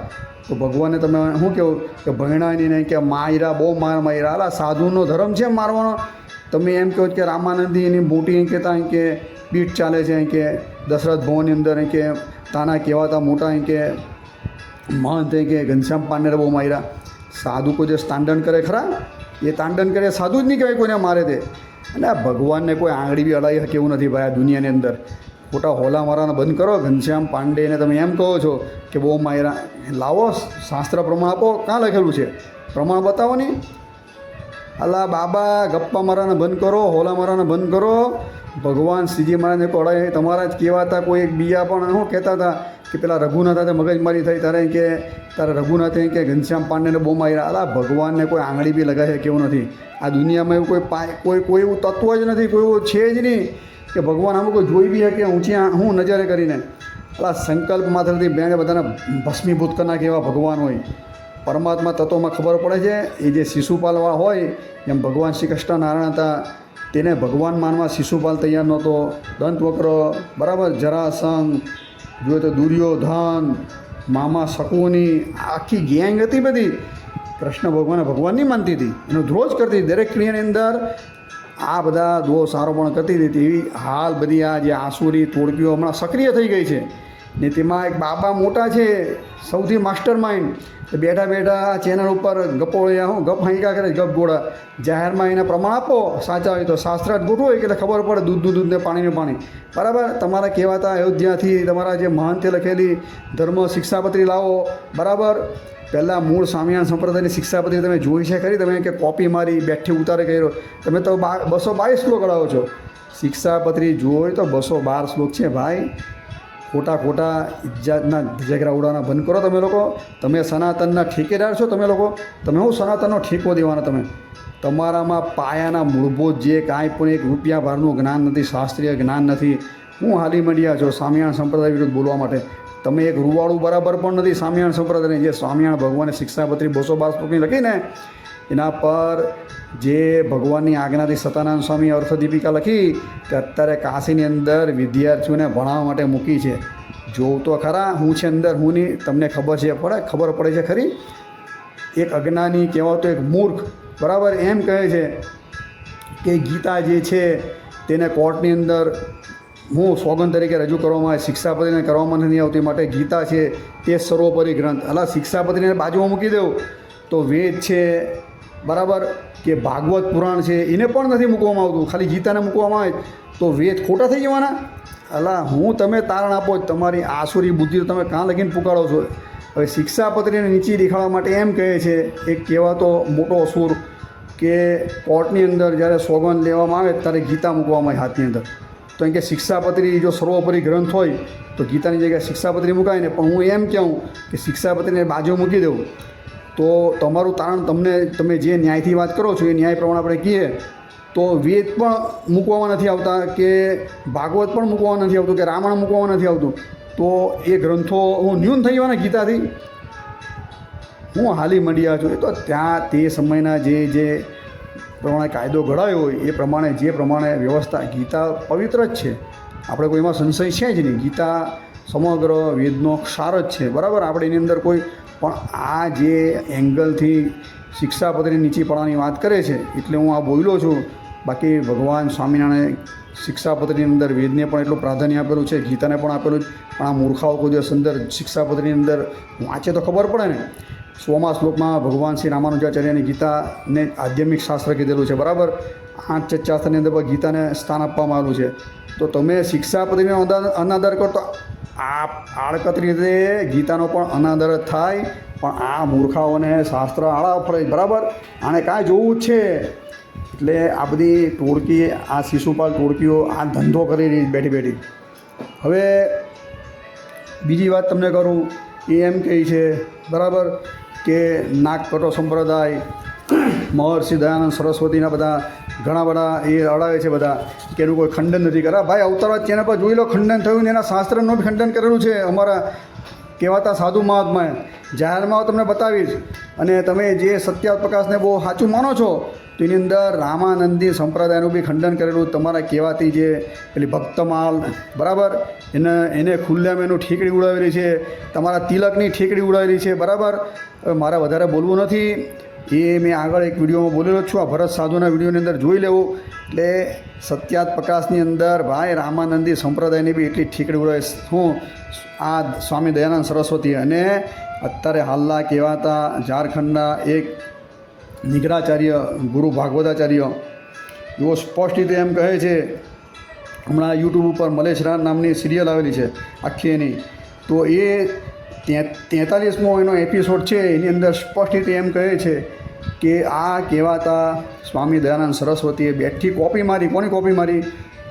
તો ભગવાનને તમે શું કહેવું કે ભણ્યાની નહીં કે માયરા બહુ માર્યા. અલા સાધુનો ધર્મ છે મારવાનો. તમે એમ કહો કે રામાનંદી એની મોટી એમ કહેતા કે પીઠ ચાલે છે કે દશરથ ભવનની અંદર કે તાના કહેવાતા મોટા કે મહંત કે ઘનશ્યામ પાંડેને બહુ માર્યા. સાધુ કોઈ જે સ્ટાન્ડર્ડ કરે ખરા? એ તાંડન કરે સાધુ જ નહીં કહેવાય, કોઈને મારે તે. અને આ ભગવાનને કોઈ આંગળી બી અડાઈ શકે એવું નથી ભાઈ આ દુનિયાની અંદર. ખોટા હોલા મારાને બંધ કરો. ઘનશ્યામ પાંડેને તમે એમ કહો છો કે બહુ માયરા, લાવો શાસ્ત્ર પ્રમાણ આપો. ક્યાં લખેલું છે? પ્રમાણ બતાવો નહીં. અલા બાબા, ગપ્પા મારાને બંધ કરો, હોલા મારાને બંધ કરો. ભગવાન શ્રીજી મહારાજને કોડાય તમારા જ કહેવાતા. કોઈ એક બીજા પણ શું કહેતા હતા કે પેલા રઘુનાથ હાથે મગજમારી થઈ તારે કે તારે રઘુનાથે કે ઘનશ્યામ પાંડેને બહુ માર્યા. અલા ભગવાનને કોઈ આંગળી બી લગાવે કેવું નથી. આ દુનિયામાં એવું કોઈ એવું તત્વ જ નથી, કોઈ એવું છે જ નહીં કે ભગવાન આમ કોઈ જોઈ બી શકે ઊંચી હું નજરે કરીને. અલા સંકલ્પ માત્રથી બેને બધાને ભસ્મીભૂત કરી નાખે એવા ભગવાન હોય. પરમાત્મા તત્વમાં ખબર પડે છે. એ જે શિશુપાલવાળા હોય, એમ ભગવાન શ્રી કૃષ્ણ નારાયણ હતા, તેને ભગવાન માનવા શિશુપાલ તૈયાર નહોતો. દંતવક્ર, બરાબર, જરાસંઘ, જોઈએ તો દુર્યોધન, મામા શકુની આખી ગેંગ હતી બધી. કૃષ્ણ ભગવાન નહીં માનતી હતી, એનો ધ્રોજ કરતી હતી. દરેક ક્રિયાની અંદર આ બધા દોષ આરોપણ કરતી હતી. એવી હાલ બધી આ જે આસુરી તોડકીઓ હમણાં સક્રિય થઈ ગઈ છે. ને તેમાં એક બાબા મોટા છે, સૌથી માસ્ટર માઇન્ડ. બેઠા બેઠા ચેનલ ઉપર ગપોળિયા હું ગપ હાંકા કરે, ગપ ગોળા. જાહેરમાં એને પ્રમાણ આપો સાચા હોય તો, શાસ્ત્રાર્થ ગોઠવો હોય એટલે ખબર પડે. દૂધ ને પાણીનું પાણી. બરાબર. તમારા કહેવાતા અયોધ્યાથી તમારા જે મહંતે લખેલી ધર્મ શિક્ષાપત્રી લાવો. બરાબર. પહેલાં મૂળ સ્વામિનારાયણ સંપ્રદાયની શિક્ષાપત્રી તમે જોઈ છે ખરી? તમે કે કોપી મારી બેઠી ઉતારે કર્યો? તમે તો 222 શ્લોક કરાવો છો. શિક્ષાપત્રી જોઈ તો 212 શ્લોક છે ભાઈ. ખોટા ઇજ્જતના ધજગરા ઉડાવવાના બંધ કરો તમે લોકો. તમે સનાતનના ઠેકેદાર છો તમે લોકો. તમે હું સનાતનનો ઠેકો દેવાના? તમે તમારામાં પાયાના મૂળભૂત જે કાંઈ પણ એક રૂપિયા ભારનું જ્ઞાન નથી, શાસ્ત્રીય જ્ઞાન નથી. હું હાલી મંડ્યા છો સ્વામિનારાયણ સંપ્રદાય વિરુદ્ધ બોલવા માટે. તમે એક રૂવાળું બરાબર પણ નથી સ્વામિનારાયણ સંપ્રદાયની. જે સ્વામિનારાયણ ભગવાને શિક્ષાપત્રી 212 શ્લોકની લખીને એના પર જે ભગવાનની આજ્ઞાથી સતાનંદ સ્વામી અર્થદીપિકા લખી તે અત્યારે કાશીની અંદર વિદ્યાર્થીઓને ભણાવવા માટે મૂકી છે. જોઉં તો ખરા હું છે અંદર, હું નહીં. તમને ખબર પડે છે ખરી? એક અજ્ઞાની કહેવાતો એક મૂર્ખ, બરાબર, એમ કહે છે કે ગીતા જે છે તેને કોર્ટની અંદર હું સોગંદ તરીકે રજૂ કરવામાં આવે, શિક્ષાપત્રીને કરવામાં નથી આવતી, માટે ગીતા છે તે સર્વોપરી ગ્રંથ. અલા શિક્ષાપત્રીને બાજુમાં મૂકી દઉં તો વેદ છે, બરાબર, કે ભાગવત પુરાણ છે, એને પણ નથી મૂકવામાં આવતું. ખાલી ગીતાને મૂકવામાં આવે તો વેદ ખોટા થઈ જવાના? અલા તમે તારણ આપો જ. તમારી આસુરી બુદ્ધિ તો તમે કાં લગીને પુકારો છો. હવે શિક્ષાપત્રીને નીચી દેખાડવા માટે એમ કહે છે એક કહેવાતો મોટો અસુર કે કોર્ટની અંદર જ્યારે સોગંદ લેવામાં આવે ત્યારે ગીતા મૂકવામાં આવે હાથની અંદર. તો એમ કે શિક્ષાપત્રી જો સર્વોપરી ગ્રંથ હોય તો ગીતાની જગ્યાએ શિક્ષાપત્રી મુકાય ને. પણ હું એમ કહું કે શિક્ષાપત્રીને બાજુ મૂકી દઉં તો તમારું તારણ તમે જે ન્યાયથી વાત કરો છો એ ન્યાય પ્રમાણે આપણે કહીએ તો વેદ પણ મૂકવામાં નથી આવતા, કે ભાગવત પણ મૂકવામાં નથી આવતું, કે રામાયણ મૂકવામાં નથી આવતું. તો એ ગ્રંથો હું ન્યૂન થઈ જવાના ગીતાથી? હું હાલી મંડ્યા છું. એ તો ત્યાં તે સમયના જે પ્રમાણે કાયદો ઘડાયો હોય એ પ્રમાણે જે પ્રમાણે વ્યવસ્થા. ગીતા પવિત્ર જ છે, આપણે કોઈ એમાં સંશય છે જ નહીં. ગીતા સમગ્ર વેદનો ક્ષાર જ છે, બરાબર. આપણે એની અંદર કોઈ પણ આ જે એંગલથી શિક્ષાપત્રી નીચી પડવાની વાત કરે છે એટલે હું આ બોલ્યો છું. બાકી ભગવાન સ્વામિનારાયણ શિક્ષાપત્રીની અંદર વેદને પણ એટલું પ્રાધાન્ય આપેલું છે, ગીતાને પણ આપેલું છે. પણ આ મૂર્ખાઓ કોઈ દિવસ અંદર શિક્ષાપત્રીની અંદર વાંચે તો ખબર પડે ને. 100મા શ્લોકમાં ભગવાન શ્રી રામાનુજાચાર્યની ગીતાને આધ્યાત્મિક શાસ્ત્ર કીધેલું છે, બરાબર. 8 શાસ્ત્રની અંદર ગીતાને સ્થાન આપવામાં આવેલું છે. તો તમે શિક્ષાપત્રીનો અનાદર કરતો આ આડકતરી રીતે ગીતાનો પણ અનાદર થાય. પણ આ મૂર્ખાઓને શાસ્ત્ર આળા ફરે, બરાબર. આને કાંઈ જોવું જ છે. એટલે આ બધી ટોળકી, આ શિશુપાલ ટોળકીઓ આ ધંધો કરી રહી બેઠી. હવે બીજી વાત તમને કરું, એ એમ કહે છે, બરાબર, કે નાગકટો સંપ્રદાય, મહર્ષિ દયાનંદ સરસ્વતીના બધા ઘણા બધા એ અડાવે છે બધા, કે એનું કોઈ ખંડન નથી કર્યા. ભાઈ અવતારવાદ ચેનલ પર જોઈ લો, ખંડન થયું ને એના શાસ્ત્રનું બી ખંડન કરેલું છે અમારા કહેવાતા સાધુ મહાત્માએ. જાહેરમાં તમને બતાવીશ. અને તમે જે સત્યાત પ્રકાશને બહુ સાચું માનો છો તો એની અંદર રામાનંદી સંપ્રદાયનું બી ખંડન કરેલું. તમારા કહેવાતી જે પેલી ભક્તમાલ, બરાબર, એને ખુલ્લેમાં એનું ઠીકડી ઉડાવેલી છે, તમારા તિલકની ઠીકડી ઉડાવેલી છે, બરાબર. હવે મારે વધારે બોલવું નથી, એ મેં આગળ એક વિડીયોમાં બોલેલો છું. આ ભરત સાધુના વિડીયોની અંદર જોઈ લેવું. એટલે સત્યાત પ્રકાશની અંદર ભાઈ રામાનંદી સંપ્રદાયની બી એટલી ઠીકડી ઉડાવે હું આ સ્વામી દયાનંદ સરસ્વતી. અને અત્યારે હાલના કહેવાતા ઝારખંડના એક નિગ્રાચાર્ય ગુરુ ભાગવતાચાર્ય એવો સ્પષ્ટ રીતે એમ કહે છે. હમણાં યુટ્યુબ ઉપર મલેશ રાન નામની સિરિયલ આવેલી છે આખી એની, તો એ 43મો એનો એપિસોડ છે. એની અંદર સ્પષ્ટ રીતે એમ કહે છે કે આ કહેવાતા સ્વામી દયાનંદ સરસ્વતીએ બેઠી કોપી મારી. કોની કોપી મારી?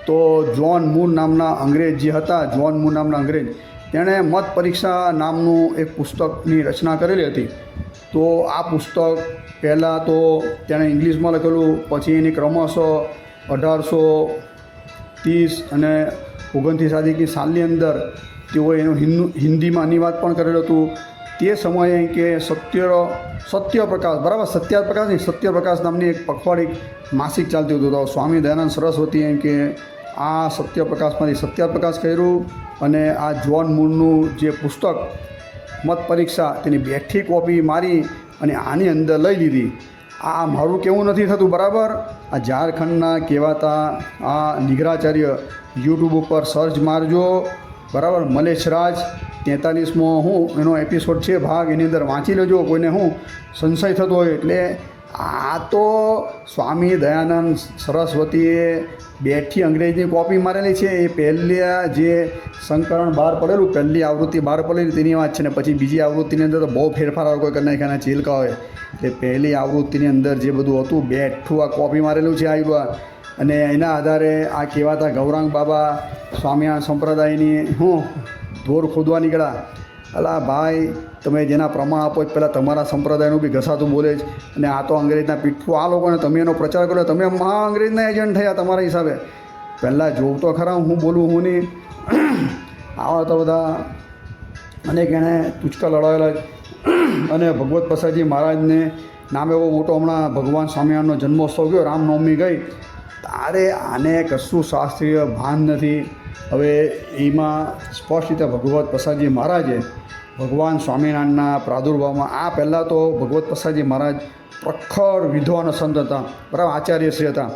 તો જ્હોન મૂર નામના અંગ્રેજ જે હતા, જ્હોન મૂર નામના અંગ્રેજ, તેણે મત પરીક્ષા નામનું એક પુસ્તકની રચના કરેલી હતી. તો આ પુસ્તક પહેલાં તો તેણે ઇંગ્લિશમાં લખેલું, પછી એની ક્રમશઃ 1830 અને 29 સાલની અંદર તેઓએ એનું હિન્દીમાં અનુવાદ પણ કરેલું હતું. તે સમયે કે સત્યપ્રકાશ, બરાબર, સત્યપ્રકાશ નહીં, સત્યપ્રકાશ નામની એક પખવાડિક માસિક ચાલતું હતું. તો સ્વામી દયાનંદ સરસ્વતી એમ કે આ સત્યપ્રકાશમાંથી સત્યપ્રકાશ કર્યું અને આ જ્હોન મૂરનું જે પુસ્તક મત પરીક્ષા તેની બેઠી કોપી મારી અને આની અંદર લઈ લીધી. આ મારું કેવું નથી થતું, બરાબર. આ ઝારખંડના કહેવાતા આ નિગ્રાચાર્ય યુટ્યુબ ઉપર સર્ચ મારજો, બરાબર. મલેશરાજ 43મો એનો એપિસોડ છે ભાગ, એની અંદર વાંચી લેજો. કોઈને સંશય થતો હોય એટલે આ તો સ્વામી દયાનંદ સરસ્વતીએ બેઠી અંગ્રેજીની કોપી મારેલી છે. એ પહેલાં જે સંકલન બહાર પડેલું, પહેલી આવૃત્તિ બહાર પડેલી તેની વાત છે ને પછી બીજી આવૃત્તિની અંદર તો બહુ ફેરફાર આવે, કોઈ કરી નાખ્યાના ચીલકા હોય. એટલે પહેલી આવૃત્તિની અંદર જે બધું હતું બેઠું આ કોપી મારેલું છે આવ્યું, અને એના આધારે આ કહેવાતા ગૌરાંગ બાબા સ્વામિનારાયણ સંપ્રદાયની ધોર ખોદવા નીકળ્યા. અલા ભાઈ, તમે જેના પ્રમાણ આપો પહેલાં તમારા સંપ્રદાયનું બી ઘસાતું બોલે જ, અને આ તો અંગ્રેજના પીઠું આ લોકોને તમે એનો પ્રચાર કર્યો, તમે મહા અંગ્રેજના એજન્ટ થયા તમારા હિસાબે. પહેલાં જોઉં તો ખરા હું બોલું હું નહીં. આવા તો બધા અનેક એણે ટૂચકા લડાવેલા જ. અને ભગવત પ્રસાદજી મહારાજને નામે એવો મોટો હમણાં ભગવાન સ્વામિનારાયણનો જન્મોત્સવ ગયો, રામનવમી ગઈ, તારે આને કશું શાસ્ત્રીય ભાન નથી. હવે એમાં સ્પષ્ટ રીતે ભગવત પ્રસાદજી મહારાજે ભગવાન સ્વામિનારાયણના પ્રાદુર્ભાવમાં આ પહેલાં તો ભગવત પ્રસાદજી મહારાજ પ્રખર વિદ્વાન સંત હતા, બરાબર, આચાર્યશ્રી હતા.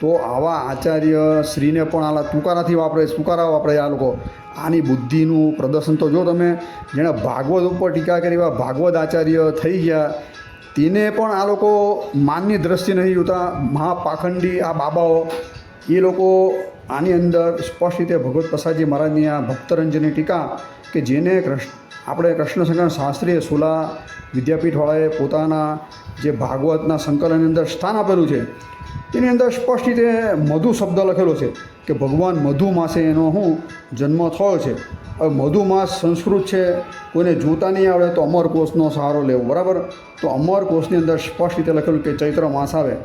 તો આવા આચાર્યશ્રીને પણ આલા તુકારાથી તુકારા વાપરે આ લોકો. આની બુદ્ધિનું પ્રદર્શન તો જો તમે, જેણે ભાગવત ઉપર ટીકા કરી એવા ભાગવત આચાર્ય થઈ ગયા, તેને પણ આ લોકો માનની દ્રષ્ટિ નહીં જોતા. મહાપાખંડી આ બાબાઓ, એ લોકો આની અંદર સ્પષ્ટ રીતે ભગવત પ્રસાદજી મહારાજની આ ભક્તરંજનની ટીકા, કે જેને આપણે કૃષ્ણશંકર શાસ્ત્રીએ સોલા વિદ્યાપીઠવાળાએ પોતાના જે ભાગવતના સંકલનની અંદર સ્થાન આપેલું છે, તેની અંદર સ્પષ્ટ રીતે મધુ શબ્દ લખેલો છે કે ભગવાન મધુ માસે એનો જન્મ થયો છે. હવે મધુ માસ સંસ્કૃત છે, કોઈને જોતા નહીં આવડે તો અમરકોશનો સહારો લેવો, બરાબર. તો અમરકોશની અંદર સ્પષ્ટ રીતે લખેલું કે ચૈત્ર માસ આવે,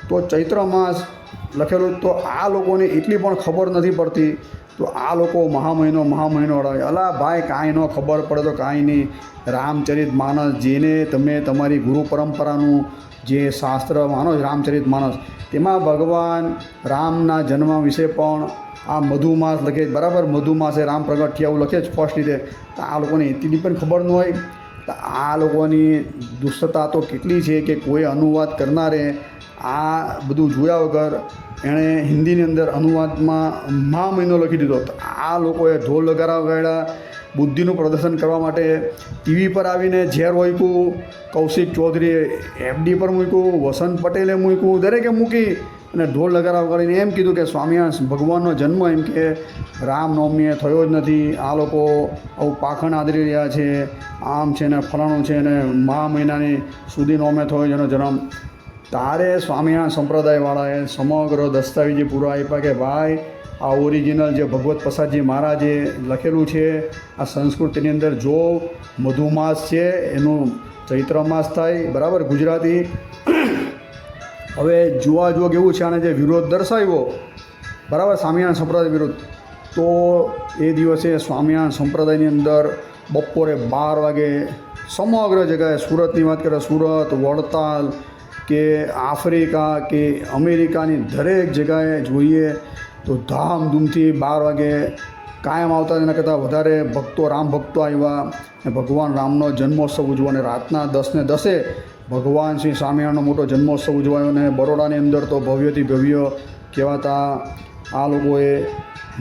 તો ચૈત્ર માસ લખેલું. તો આ લોકોને એટલી પણ ખબર નથી પડતી, તો આ લોકો મહામહિનો અડાવે. અલા ભાઈ, કાંઈ ન ખબર પડે તો કાંઈ નહીં. રામચરિત માનસ, જેને તમે તમારી ગુરુ પરંપરાનું જે શાસ્ત્ર માનો રામચરિત માનસ, તેમાં ભગવાન રામના જન્મ વિશે પણ આ મધુમાસ લખે, બરાબર. મધુમાસે રામ પ્રગટ થયા એવું લખે સ્પષ્ટ રીતે. તો આ લોકોને એટલી પણ ખબર ન હોય. તો આ લોકોની દુષ્ટતા તો કેટલી છે કે કોઈ અનુવાદ કરનારે આ બધું જોયા વગર એણે હિન્દીની અંદર અનુવાદમાં મહિનો લખી દીધો. તો આ લોકોએ ઢોલ લગાડ્યા બુદ્ધિનું પ્રદર્શન કરવા માટે. ટીવી પર આવીને ઝેર ઓઈકું, કૌશિક ચૌધરીએ એફડી પર મૂક્યું, વસંત પટેલે મૂક્યું, દરેકે મૂકી અને ઢોલ લગાડવા કરીને એમ કીધું કે સ્વામિનારાયણ ભગવાનનો જન્મ એમ કે રામનવમીએ થયો જ નથી. આ લોકો આવું પાખંડ આદરી રહ્યા છે, આમ છે ને ફલાણું છે ને મહિનાની સુધી નોમે થયો જેનો જન્મ. તારે સ્વામિનારાયણ સંપ્રદાયવાળાએ સમગ્ર દસ્તાવેજી પૂરા આપ્યા કે ભાઈ આ ઓરિજિનલ જે ભગવત પ્રસાદજી મહારાજે લખેલું છે આ સંસ્કૃતિની અંદર જો મધુમાસ છે એનું ચૈત્ર માસ થાય, બરાબર, ગુજરાતી. હવે જોવા કેવું છે, આને જે વિરોધ દર્શાવ્યો, બરાબર, સ્વામિનારાયણ સંપ્રદાય વિરુદ્ધ, તો એ દિવસે સ્વામિનારાયણ સંપ્રદાયની અંદર બપોરે 12 વાગે સમગ્ર જગ્યાએ, સુરતની વાત કરીએ, સુરત, વડતાલ કે આફ્રિકા કે અમેરિકાની દરેક જગ્યાએ જોઈએ તો ધામધૂમથી 12 વાગે કાયમ આવતા એના કરતાં વધારે ભક્તો, રામ ભક્તો આવ્યા અને ભગવાન રામનો જન્મોત્સવ ઉજવો. અને રાતના 10:10 ભગવાન શ્રી સ્વામિનારાયણનો મોટો જન્મોત્સવ ઉજવાયો. અને બરોડાની અંદર તો ભવ્યથી ભવ્ય કહેવાતા આ લોકોએ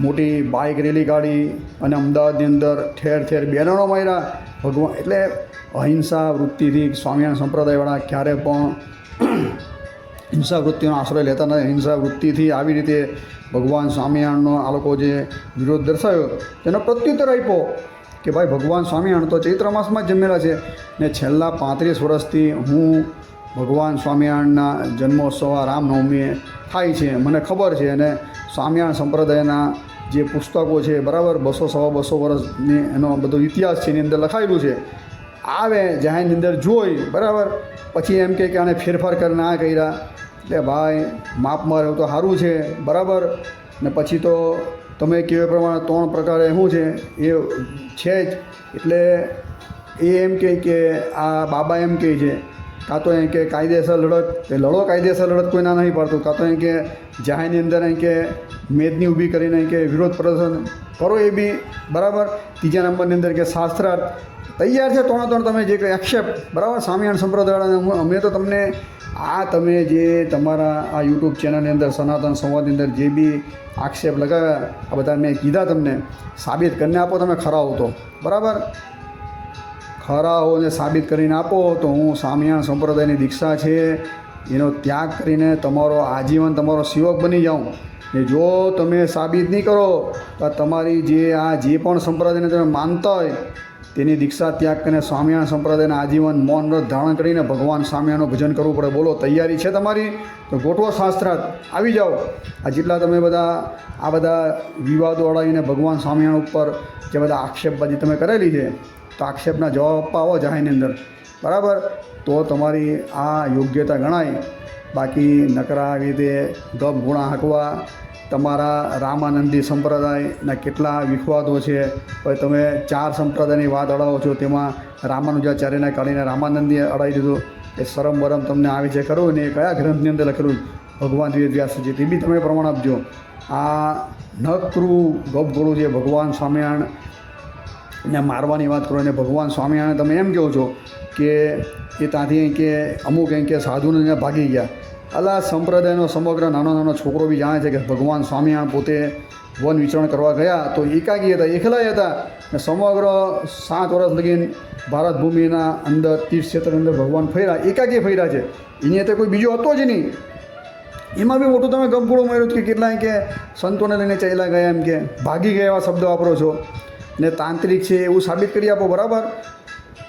મોટી બાઇક રેલી કાઢી અને અમદાવાદની અંદર ઠેર ઠેર બેનરો માર્યા ભગવાન. એટલે અહિંસા વૃત્તિથી સ્વામિનારાયણ સંપ્રદાયવાળા ક્યારે પણ હિંસા વૃત્તિનો આશ્રય લેતા નથી. હિંસા વૃત્તિથી આવી રીતે ભગવાન સ્વામિનારાયણનો આ લોકો જે વિરોધ દર્શાવ્યો તેનો પ્રત્યુત્તર આપ્યો કે ભાઈ ભગવાન સ્વામિનારાયણ તો ચૈત્ર માસમાં જ જન્મેલા છે ને છેલ્લા 35 વર્ષથી હું ભગવાન સ્વામિનારાયણના જન્મોત્સવ રામનવમી થાય છે મને ખબર છે. અને સ્વામિનારાયણ સંપ્રદાયના જે પુસ્તકો છે બરાબર 200-250 વર્ષની એનો બધો ઇતિહાસ છે એની અંદર લખાયેલું છે. આવે જાહેરની અંદર જોઈ બરાબર પછી એમ કે આને ફેરફાર કરીને આ કર્યા એટલે ભાઈ માપમાં રહેવું તો સારું છે બરાબર. ને પછી તો તમે કેવા પ્રમાણે 3 પ્રકારે શું છે એ છે જ. એટલે એ એમ કહે કે આ બાબા એમ કહે છે કાં તો એમ કે કાયદેસર લડત તે લડો, કાયદેસર લડત કોઈ ના નહીં પાડતું. કાં તો એમ કે જાહેરની અંદર એમ કે મેદની ઊભી કરીને એમ કે વિરોધ પ્રદર્શન કરો એ બી બરાબર. ત્રીજા નંબરની અંદર કે શાસ્ત્રાર્થ તૈયાર છે 3 તમે જે કંઈ આક્ષેપ બરાબર સ્વામિનારાયણ સંપ્રદાયવાળાને અમે તો તમને તમે જે તમારા આ યુટ્યુબ ચેનલની અંદર સનાતન સંવાદની અંદર જે બી આક્ષેપ લગાવ્યા આ બધા મેં કીધા તમને સાબિત કરીને આપો. તમે ખરા હો તો બરાબર, ખરા હો ને સાબિત કરીને આપો તો હું સ્વામિનારાયણ સંપ્રદાયની દીક્ષા છે એનો ત્યાગ કરીને તમારો આજીવન તમારો સેવક બની જાઉં. ને જો તમે સાબિત નહીં કરો તો તમારી જે પણ સંપ્રદાયને તમે માનતા હોય તેની દીક્ષા ત્યાગ કરીને સ્વામિનારાયણ સંપ્રદાયના આજીવન મૌન વ્રત ધારણ કરીને ભગવાન સ્વામિનારાયણનું ભજન કરવું પડે. બોલો તૈયારી છે તમારી? તો ગોઠવો શાસ્ત્રાર્થ, આવી જાઓ. આ જેટલા તમે બધા વિવાદો અડાવીને ભગવાન સ્વામિનારાયણ ઉપર જે બધા આક્ષેપબાજી તમે કરેલી છે તો આક્ષેપના જવાબ આપવા આવો જાહેરની અંદર બરાબર. તો તમારી આ યોગ્યતા ગણાય. બાકી નકરા આવી રીતે ગપ ગુણા હાંકવા તમારા રામાનંદી સંપ્રદાયના કેટલા વિખવાદો છે. હવે તમે 4 સંપ્રદાયની વાત અડાવો છો તેમાં રામાનુજાચાર્યને કાઢીને રામાનંદીએ અડાવી દીધું. એ શરમ બરમ તમને આવે છે ખરું ને? કયા ગ્રંથની અંદર લખેલું ભગવાન વ્યાસજી તે બી તમે પ્રમાણ આપજો. આ નકરું ગપગોળું છે ભગવાન સ્વામિનારાયણને મારવાની વાત કરો અને ભગવાન સ્વામિનારાયણ તમે એમ કહો છો કે એ ત્યાંથી કે અમુક એમ કે સાધુને ભાગી ગયા. અલા સંપ્રદાયનો સમગ્ર નાનો છોકરો બી જાણે છે કે ભગવાન સ્વામિનારાયણ પોતે વન વિચરણ કરવા ગયા તો એકાકી હતા, એકલા હતા. ને સમગ્ર 7 વર્ષ લગીને ભારત ભૂમિના અંદર તીર્થક્ષેત્રની અંદર ભગવાન ફર્યા, એકાકી ફર્યા છે. એની તો કોઈ બીજો હતો જ નહીં. એમાં બી મોટું તમે ગપગોળું માર્યું કે કેટલાય કે સંતોને લઈને ચાલ્યા ગયા એમ કે ભાગી ગયા એવા શબ્દો વાપરો છો ને તાંત્રિક છે એવું સાબિત કરી આપો બરાબર.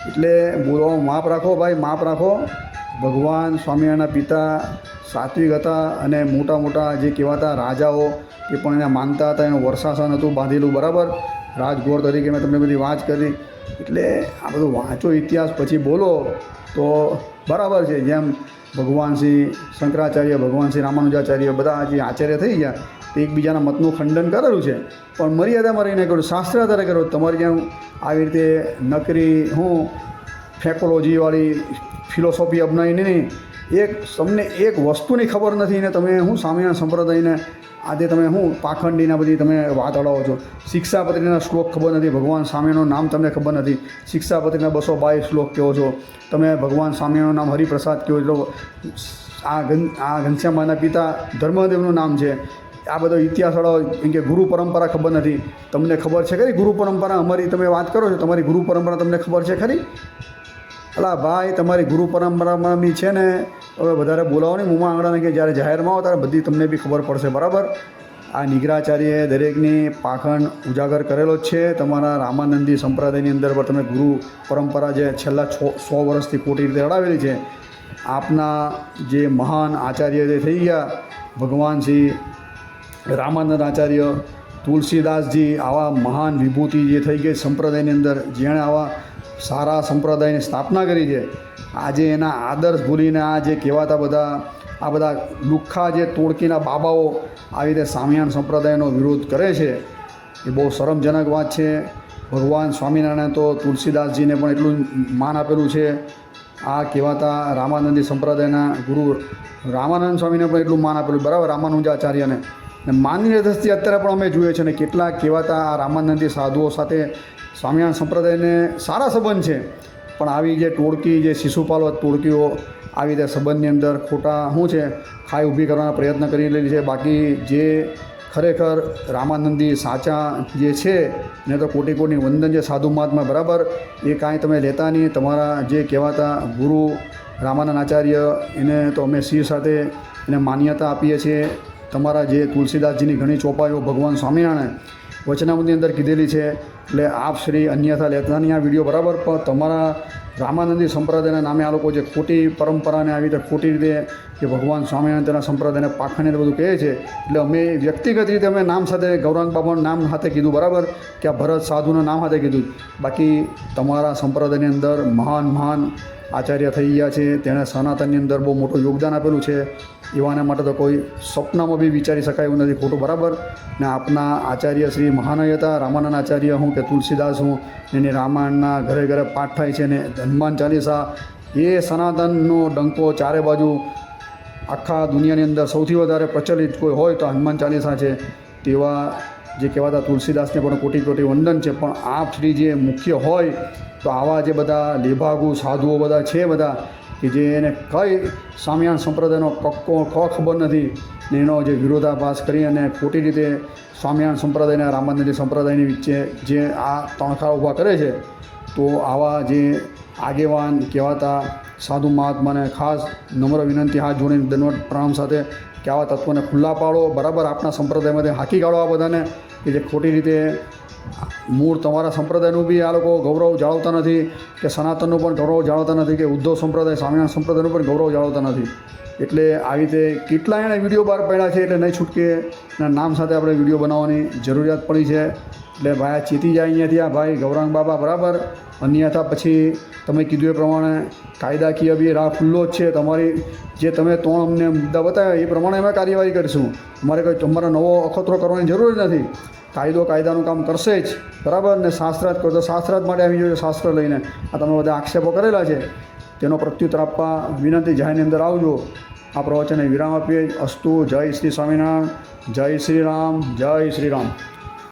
એટલે બોલવામાં માપ રાખો ભાઈ, માપ રાખો. ભગવાન સ્વામિનારાયણના પિતા સાત્વિક હતા અને મોટા જે કહેવાતા રાજાઓ એ પણ એને માનતા હતા. એનું વર્ષાસન હતું બાંધેલું બરાબર, રાજગોર તરીકે મેં તમને બધી વાત કરી. એટલે આ બધું વાંચો ઇતિહાસ પછી બોલો તો બરાબર છે. જેમ ભગવાન શ્રી શંકરાચાર્ય, ભગવાન શ્રી રામાનુજાચાર્ય બધા જે આચાર્ય થઈ ગયા તે એકબીજાના મતનું ખંડન કરેલું છે પણ મર્યાદામાં રહીને કર્યું, શાસ્ત્ર આધારે કર્યું. તમારી જેમ આવી રીતે નકરી ફેકોલોજીવાળી ફિલોસોફી અપનાવીને નહીં, તમને એક વસ્તુની ખબર નથી ને તમે સ્વામિનારાયણ સંપ્રદાયને આજે તમે પાખંડીના બધી તમે વાત અડાવો છો. શિક્ષાપત્રીના શ્લોક ખબર નથી, ભગવાન સ્વામિનારાયણનું નામ તમને ખબર નથી, શિક્ષાપત્રીના 222 શ્લોક કહો છો તમે, ભગવાન સ્વામિનારાયણનું નામ હરિપ્રસાદ કહો છો. આ ઘનશ્યામાના પિતા ધર્મદેવનું નામ છે. આ બધો ઇતિહાસ અડાવો એમ કે ગુરુ પરંપરા ખબર નથી. તમને ખબર છે ખરી ગુરુ પરંપરા? અમારી તમે વાત કરો છો તમારી ગુરુ પરંપરા તમને ખબર છે ખરી? અલા ભાઈ તમારી ગુરુ પરંપરામાં બી છે ને હવે વધારે બોલાવો નહીં મોંમાં આંગળાને કે જ્યારે જાહેરમાં આવો ત્યારે બધી તમને બી ખબર પડશે બરાબર. આ નિગ્રાચાર્યએ દરેકની પાખંડ ઉજાગર કરેલો જ છે. તમારા રામાનંદી સંપ્રદાયની અંદર પણ તમે ગુરુ પરંપરા જે છેલ્લા 100 વર્ષથી ખોટી રીતે અડાવેલી છે. આપના જે મહાન આચાર્ય જે થઈ ગયા ભગવાન શ્રી રામાનંદ આચાર્ય, તુલસીદાસજી, આવા મહાન વિભૂતિ જે થઈ ગઈ સંપ્રદાયની અંદર, જેણે આવા સારા સંપ્રદાયની સ્થાપના કરી છે, આજે એના આદર્શ ભૂલીને આ જે કહેવાતા બધા લુખ્ખા જે તોડકીના બાબાઓ આવી રીતે સ્વામિનારાયણ સંપ્રદાયનો વિરોધ કરે છે એ બહુ શરમજનક વાત છે. ભગવાન સ્વામિનારાયણે તો તુલસીદાસજીને પણ એટલું માન આપેલું છે. આ કહેવાતા રામાનંદી સંપ્રદાયના ગુરુ રામાનંદ સ્વામીને પણ એટલું માન આપેલું બરાબર, રામાનુજાચાર્યને. ને માનની દ્રષ્ટિએ અત્યારે પણ અમે જોઈએ છીએ ને કેટલાક કહેવાતા આ રામાનંદી સાધુઓ સાથે સ્વામિનારાયણ સંપ્રદાયને સારા સંબંધ છે પણ આવી જે ટોળકી જે શિશુપાલવત ટોળકીઓ આવી રીતે સંબંધની અંદર ખોટા છે ખાઈ ઊભી કરવાના પ્રયત્ન કરી રહેલી છે. બાકી જે ખરેખર રામાનંદી સાચા જે છે ને તો કોટી કોટી વંદન છે સાધુ મહાત્મા, બરાબર. એ કાંઈ તમે લેતા નહીં. તમારા જે કહેવાતા ગુરુ રામાનંદ આચાર્ય એને તો અમે શિર સાથે એને માન્યતા આપીએ છીએ. તમારા જે તુલસીદાસજીની ઘણી ચોપાઈઓ ભગવાન સ્વામિનારાયણ વચનામૃતની અંદર કીધેલી છે. એટલે આપ શ્રી અન્યથા લેતા નહીં આ વિડીયો, બરાબર. પણ તમારા રામાનંદી સંપ્રદાયના નામે આ લોકો જે ખોટી પરંપરાને આવી રીતે ખોટી રીતે કે ભગવાન સ્વામિનારાયણ તેના સંપ્રદાયને પાખંડીને બધું કહે છે. એટલે અમે વ્યક્તિગત રીતે અમે નામ સાથે ગૌરાંગ બાબાનું નામ સાથે કીધું, બરાબર, કે આ ભરત સાધુના નામ સાથે કીધું. બાકી તમારા સંપ્રદાયની અંદર મહાન મહાન આચાર્ય થઈ ગયા છે, તેણે સનાતનની અંદર બહુ મોટું યોગદાન આપેલું છે. એવાના માટે તો કોઈ સપનામાં બી વિચારી શકાય એવું નથી, ખોટું, બરાબર. ને આપના આચાર્ય શ્રી મહાનય હતા, રામાનંદ આચાર્ય હું કે તુલસીદાસ હું, એની રામાયણના ઘરે ઘરે પાઠ થાય છે. ને હનુમાન ચાલીસા એ સનાતનનો ડંકો ચારે બાજુ આખા દુનિયાની અંદર સૌથી વધારે પ્રચલિત કોઈ હોય તો હનુમાન ચાલીસા છે. તેવા જે કહેવાતા તુલસીદાસને પણ કોટી કોટી વંદન છે. પણ આપ શ્રી જે મુખ્ય હોય તો આવા જે બધા લેભાગુ સાધુઓ બધા છે બધા કે જે એને કઈ સ્વામિનારાયણ સંપ્રદાયનો કક્કો ખબર નથી ને એનો જે વિરોધાભાસ કરી અને ખોટી રીતે સ્વામિનારાયણ સંપ્રદાયના રામાનંદી સંપ્રદાયની વચ્ચે જે આ તણખા ઊભા કરે છે, તો આવા જે આગેવાન કહેવાતા સાધુ મહાત્માને ખાસ નમ્ર વિનંતી, હાથ જોડીને દંડવત પ્રણામ સાથે કે આવા તત્વોને ખુલ્લા પાડો, બરાબર. આપણા સંપ્રદાયમાંથી હાંકી કાઢો આ બધાને કે જે ખોટી રીતે મૂળ તમારા સંપ્રદાયનું બી આ લોકો ગૌરવ જાળવતા નથી, કે સનાતનનું પણ ગૌરવ જાળવતા નથી, કે ઉદ્ધવ સંપ્રદાય સ્વામિનારાયણ સંપ્રદાયનું પણ ગૌરવ જાળવતા નથી. એટલે આવી રીતે કેટલા એણે વિડીયો બહાર પાડ્યા છે. એટલે નહીં છૂટકે એના નામ સાથે આપણે વિડીયો બનાવવાની જરૂરિયાત પડી છે. એટલે ભાઈ આ ચેતી જાય અહીંયાથી આ ભાઈ ગૌરાંગ બાબા, બરાબર. અન્યથા પછી તમે કીધું એ પ્રમાણે કાયદાકીય બી રાહ ખુલ્લો જ છે. તમારી જે તમે 3 અમને મુદ્દા બતાવ્યા એ પ્રમાણે અમે કાર્યવાહી કરીશું. અમારે કંઈ તમારો નવો અખતરો કરવાની જરૂર જ નથી. કાયદો કાયદાનું કામ કરશે જ, બરાબર. ને શાસ્ત્રાર્થ કરો તો શાસ્ત્રાર્થ માટે આવી જોઈએ. શાસ્ત્ર લઈને આ તમે બધા આક્ષેપો કરેલા છે તેનો પ્રત્યુત્તર આપવા વિનંતી, જાહેરની અંદર આવજો. આ પ્રવચનને વિરામ આપીએ. અસ્તુ. જય શ્રી સ્વામિનારાયણ, જય શ્રી રામ, જય શ્રી રામ.